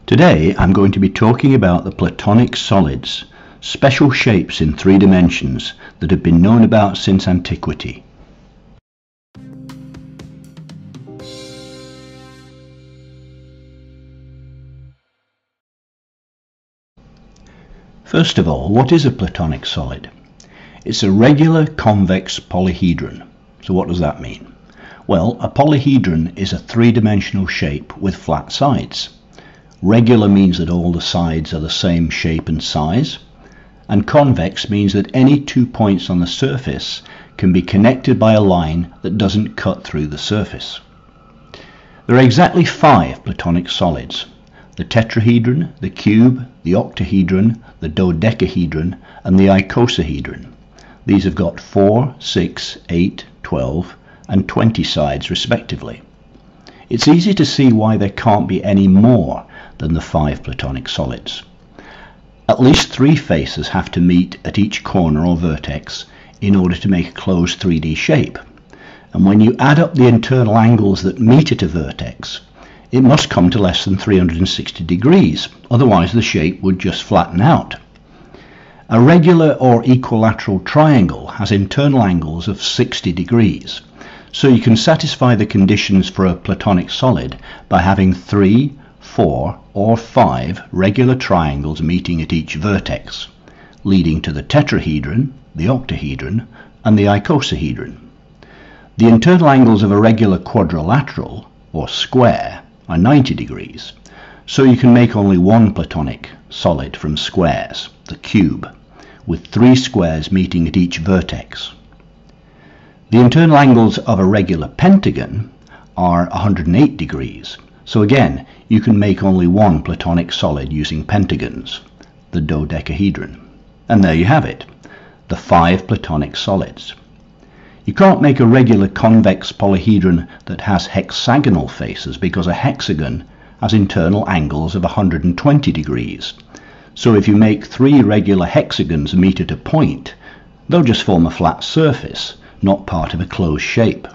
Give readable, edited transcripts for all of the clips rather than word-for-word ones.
Today I'm going to be talking about the Platonic solids, special shapes in 3 dimensions that have been known about since antiquity. First of all, what is a Platonic solid? It's a regular convex polyhedron. So what does that mean? Well, a polyhedron is a 3-dimensional shape with flat sides. Regular means that all the sides are the same shape and size, and convex means that any 2 points on the surface can be connected by a line that doesn't cut through the surface. There are exactly 5 Platonic solids: the tetrahedron, the cube, the octahedron, the dodecahedron, and the icosahedron. These have got 4, 6, 8, 12, and 20 sides respectively. It's easy to see why there can't be any more than the 5 Platonic solids. At least 3 faces have to meet at each corner or vertex in order to make a closed 3D shape. And when you add up the internal angles that meet at a vertex, it must come to less than 360 degrees, otherwise the shape would just flatten out. A regular or equilateral triangle has internal angles of 60 degrees, so you can satisfy the conditions for a Platonic solid by having 3, 4, or 5 regular triangles meeting at each vertex, leading to the tetrahedron, the octahedron, and the icosahedron. The internal angles of a regular quadrilateral, or square, are 90 degrees, so you can make only one Platonic solid from squares, the cube, with 3 squares meeting at each vertex. The internal angles of a regular pentagon are 108 degrees, so again you can make only one Platonic solid using pentagons, the dodecahedron. And there you have it, the 5 Platonic solids. You can't make a regular convex polyhedron that has hexagonal faces because a hexagon has internal angles of 120 degrees. So if you make 3 regular hexagons meet at a point, they'll just form a flat surface, not part of a closed shape.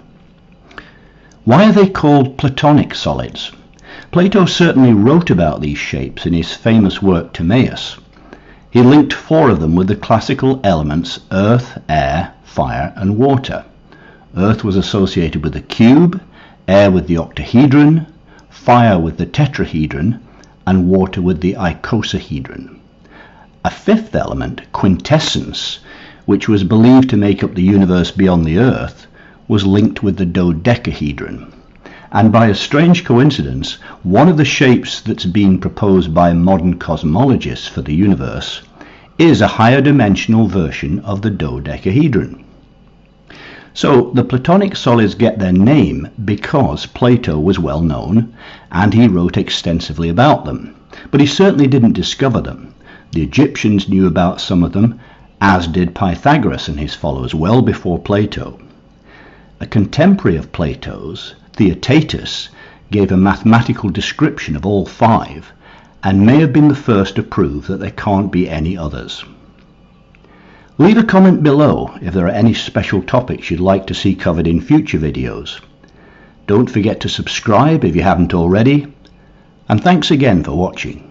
Why are they called Platonic solids? Plato certainly wrote about these shapes in his famous work Timaeus. He linked 4 of them with the classical elements earth, air, fire, and water. Earth was associated with the cube, air with the octahedron, fire with the tetrahedron, and water with the icosahedron. A 5th element, quintessence, which was believed to make up the universe beyond the earth, was linked with the dodecahedron. And by a strange coincidence, one of the shapes that's been proposed by modern cosmologists for the universe is a higher dimensional version of the dodecahedron. So the Platonic solids get their name because Plato was well known and he wrote extensively about them. But he certainly didn't discover them. The Egyptians knew about some of them, as did Pythagoras and his followers well before Plato. A contemporary of Plato's, Theaetetus, gave a mathematical description of all 5 and may have been the first to prove that there can't be any others. Leave a comment below if there are any special topics you'd like to see covered in future videos. Don't forget to subscribe if you haven't already, and thanks again for watching.